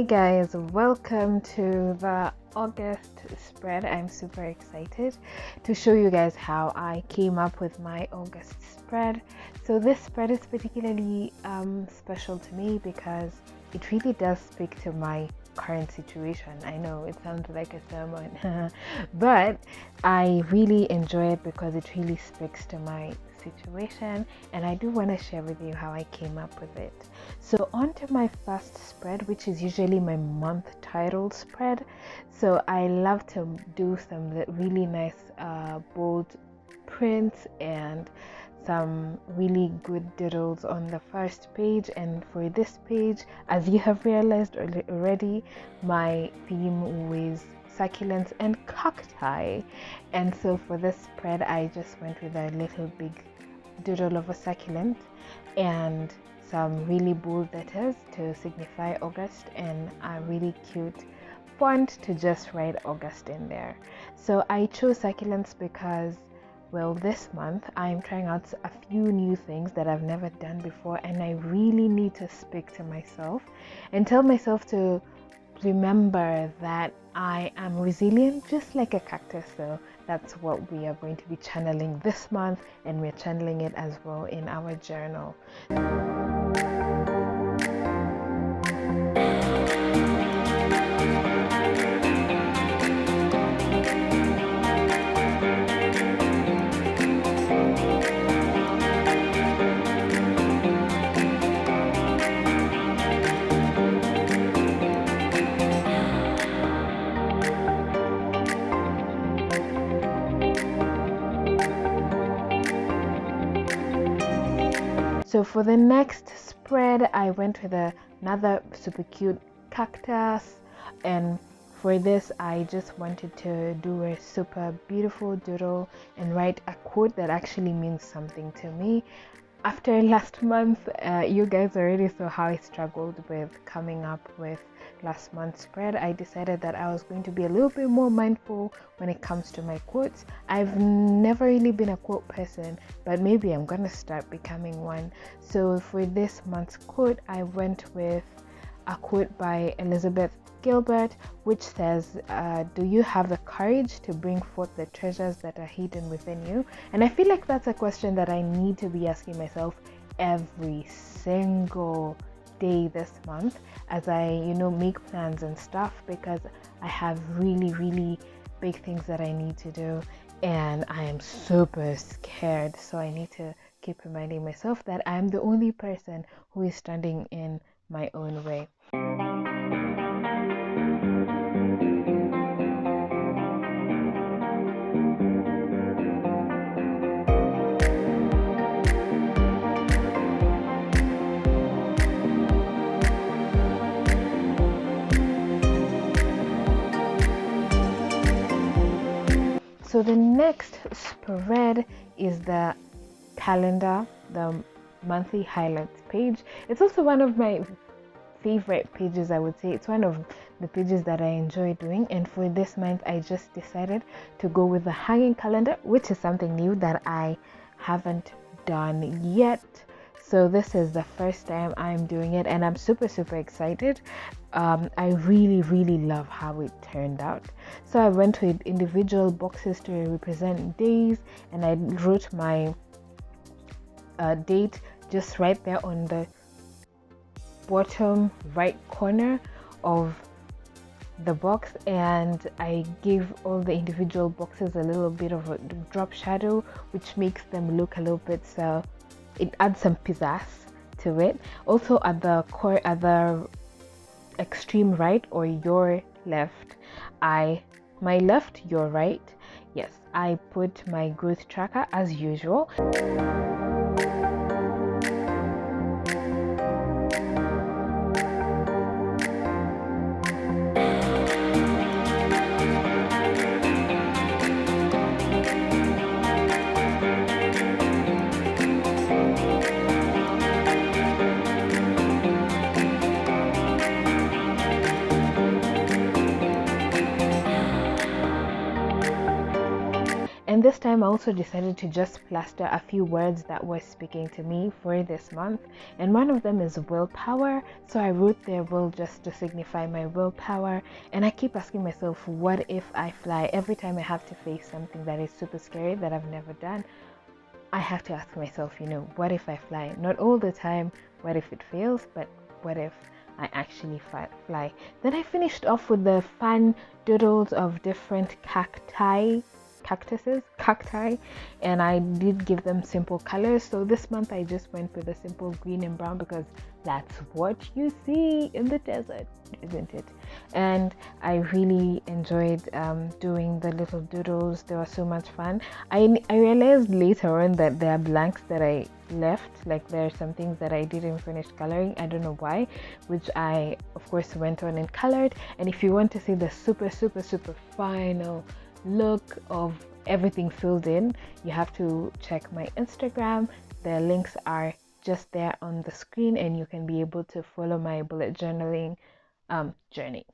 guys, welcome to the August spread. I'm super excited to show you guys how I came up with my August spread. So this spread is particularly special to me because it really does speak to my current situation. I know it sounds like a sermon but I really enjoy it because it really speaks to my situation, and I do want to share with you how I came up with it. So on to my first spread, which is usually my month title spread. So I love to do some really nice bold prints and some really good doodles on the first page. And for this page, as you have realized already, my theme was succulents and cacti, and so for this spread I just went with a little big doodle of a succulent and some really bold letters to signify August and a really cute font to just write August in there. So I chose succulents because, well, this month I'm trying out a few new things that I've never done before, and I really need to speak to myself and tell myself to remember that I am resilient just like a cactus. So that's what we are going to be channeling this month, and we're channeling it as well in our journal. So for the next spread, I went with another super cute cactus, and for this I just wanted to do a super beautiful doodle and write a quote that actually means something to me. After last month, you guys already saw how I struggled with coming up with last month's spread. I decided that I was going to be a little bit more mindful when it comes to my quotes. I've never really been a quote person, but maybe I'm gonna start becoming one. So for this month's quote, I went with a quote by Elizabeth Gilbert, which says, do you have the courage to bring forth the treasures that are hidden within you? And I feel like that's a question that I need to be asking myself every single day this month as I make plans and stuff, because I have really big things that I need to do and I am super scared. So I need to keep reminding myself that I am the only person who is standing in my own way. So the next spread is the calendar, the monthly highlights page. It's also one of my favorite pages, I would say. It's one of the pages that I enjoy doing, and for this month I just decided to go with the hanging calendar, which is something new that I haven't done yet. So this is the first time I'm doing it and I'm super excited. I really love how it turned out. So I went with individual boxes to represent days, and I wrote my date just right there on the bottom right corner of the box, and I gave all the individual boxes a little bit of a drop shadow, which makes them look a little bit, so it adds some pizzazz to it. Also at the core, at the extreme right or your left, my left, your right, yes, I put my growth tracker as usual. And this time I also decided to just plaster a few words that were speaking to me for this month, and one of them is willpower. So I wrote there will just to signify my willpower, and I keep asking myself, what if I fly? Every time I have to face something that is super scary that I've never done, I have to ask myself, what if I fly? Not all the time, what if it fails, but what if I actually fly? Then I finished off with the fun doodles of different cacti, and I did give them simple colors. So this month I just went with a simple green and brown because that's what you see in the desert, isn't it? And I really enjoyed doing the little doodles. They were so much fun. I realized later on that there are blanks that I left, like there are some things that I didn't finish coloring, I don't know why, which I of course went on and colored. And if you want to see the super final look of everything filled in, you have to check my Instagram. The links are just there on the screen, and you can be able to follow my bullet journaling journey.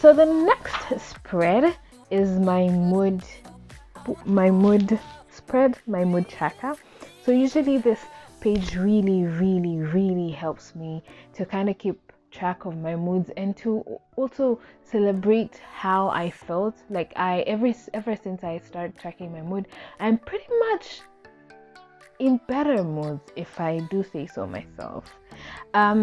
So the next spread is my mood spread, my mood tracker. So usually this page really helps me to kind of keep track of my moods and to also celebrate how I felt. Like ever since I started tracking my mood, I'm pretty much in better moods, if I do say so myself.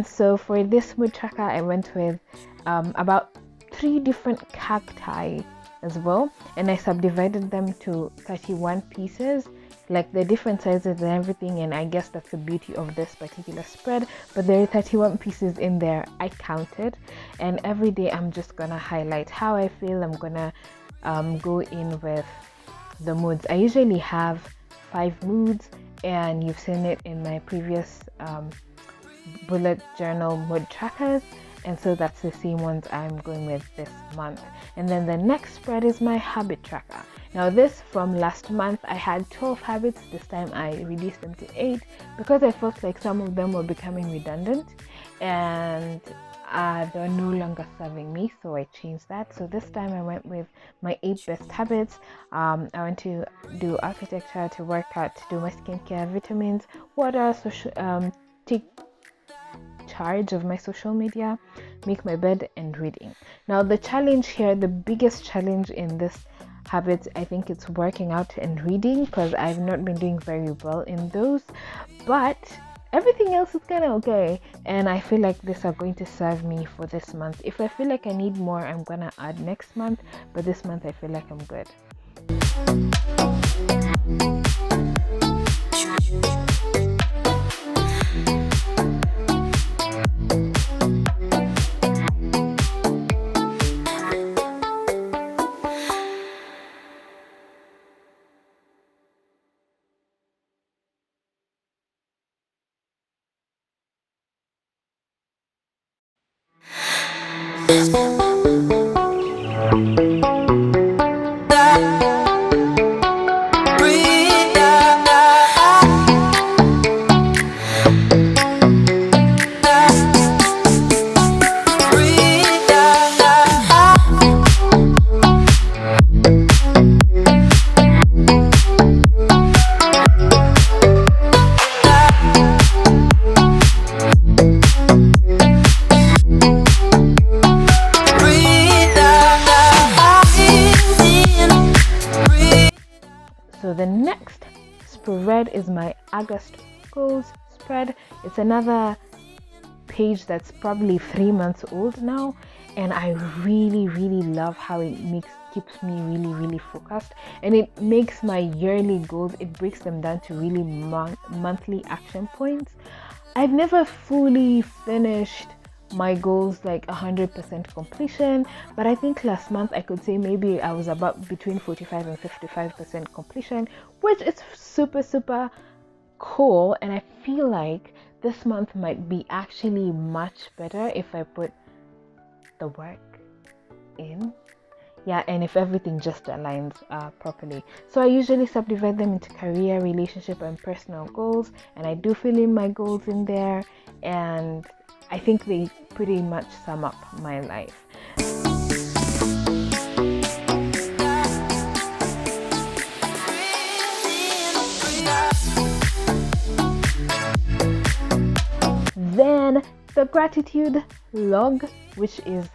So for this mood tracker, I went with about 3 different cacti as well, and I subdivided them to 31 pieces, like the different sizes and everything. And I guess that's the beauty of this particular spread, but there are 31 pieces in there, I counted, and every day I'm just gonna highlight how I feel. I'm gonna go in with the moods. I usually have 5 moods, and you've seen it in my previous bullet journal mood trackers, and so that's the same ones I'm going with this month. And then the next spread is my habit tracker. Now this, from last month I had 12 habits. This time I reduced them to 8 because I felt like some of them were becoming redundant and they're no longer serving me, so I changed that. So this time I went with my 8 best habits. I went to do architecture, to work out, to do my skincare, vitamins, water, take charge of my social media, make my bed, and reading. Now the challenge here, the biggest challenge in this habit, I think it's working out and reading, because I've not been doing very well in those, but everything else is kind of okay, and I feel like these are going to serve me for this month. If I feel like I need more, I'm gonna add next month, but this month I feel like I'm good. So the next spread is my August goals spread. It's another page that's probably 3 months old now, and I really love how it keeps me really focused, and it makes my yearly goals, it breaks them down to really monthly action points. I've never fully finished my goals like 100% completion, but I think last month I could say maybe I was about between 45 and 55% completion, which is super cool. And I feel like this month might be actually much better if I put the work in, and if everything just aligns properly. So I usually subdivide them into career, relationship, and personal goals, and I do fill in my goals in there, and I think they pretty much sum up my life. Then the gratitude log, which is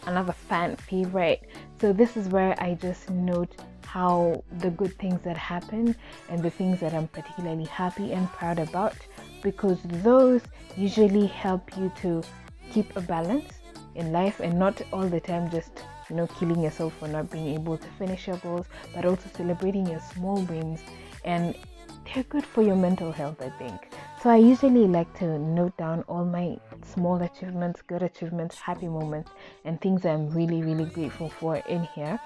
another fan favorite. So this is where I just note how the good things that happen and the things that I'm particularly happy and proud about, because those usually help you to keep a balance in life and not all the time just killing yourself for not being able to finish your goals, but also celebrating your small wins, and they're good for your mental health, I think. So I usually like to note down all my small achievements, good achievements, happy moments, and things I'm really grateful for in here.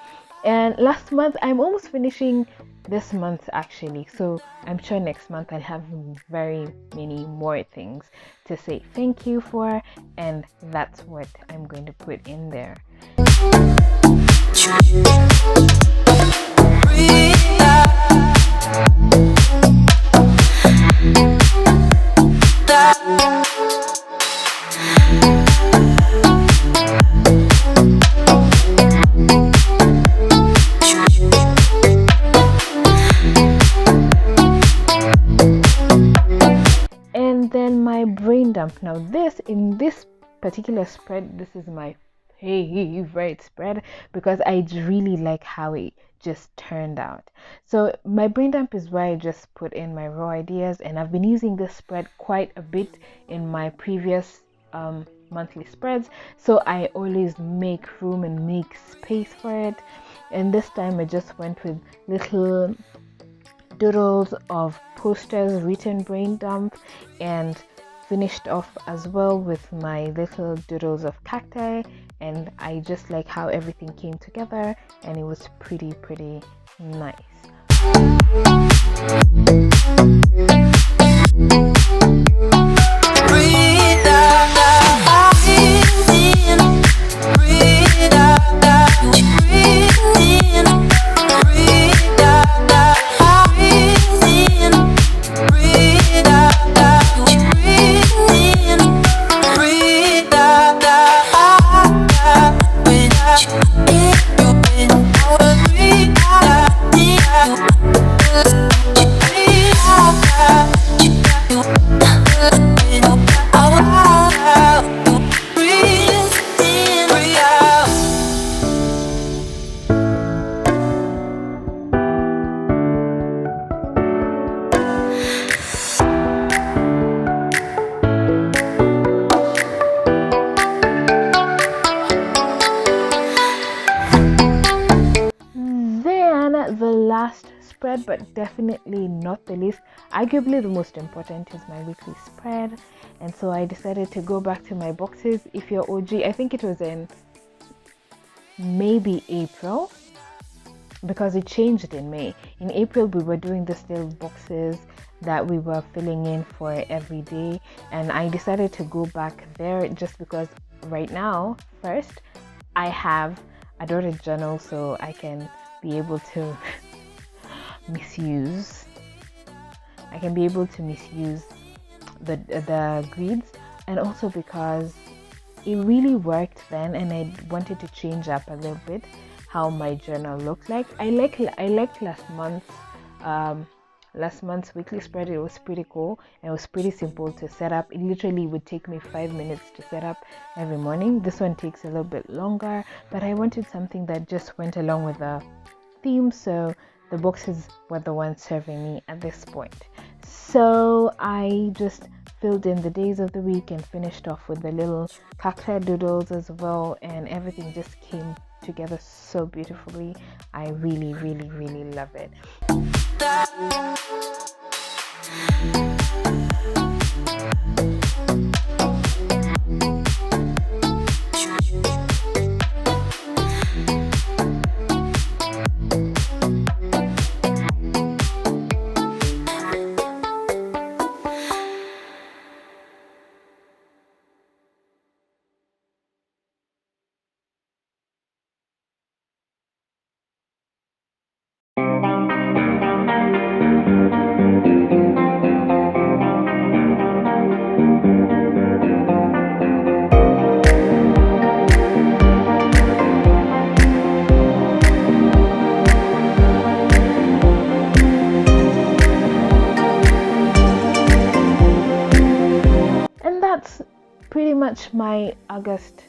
And last month, I'm almost finishing this month actually, so I'm sure next month I'll have very many more things to say thank you for, and that's what I'm going to put in there. And then my brain dump. Now in this particular spread, this is my favorite spread because I really like how it just turned out. So my brain dump is where I just put in my raw ideas, and I've been using this spread quite a bit in my previous monthly spreads, so I always make room and make space for it. And this time I just went with little doodles of posters, written brain dump, and finished off as well with my little doodles of cacti, and I just like how everything came together, and it was pretty nice. The last spread, but definitely not the least, arguably the most important, is my weekly spread. And so I decided to go back to my boxes. If you're OG, I think it was in maybe April, because it changed in May. In April we were doing the little boxes that we were filling in for every day, and I decided to go back there just because right now, first, I have a dotted journal, so I can be able to misuse the grids, and also because it really worked then, and I wanted to change up a little bit how my journal looked like. I liked last month's weekly spread. It was pretty cool, and it was pretty simple to set up. It literally would take me 5 minutes to set up every morning. This one takes a little bit longer, but I wanted something that just went along with the theme, so the boxes were the ones serving me at this point. So I just filled in the days of the week and finished off with the little cacti doodles as well, and everything just came together so beautifully. I really love it. That's pretty much my August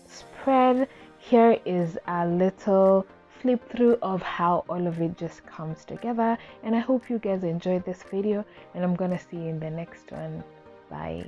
spread. Here is a little flip through of how all of it just comes together, and I hope you guys enjoyed this video, and I'm gonna see you in the next one. Bye.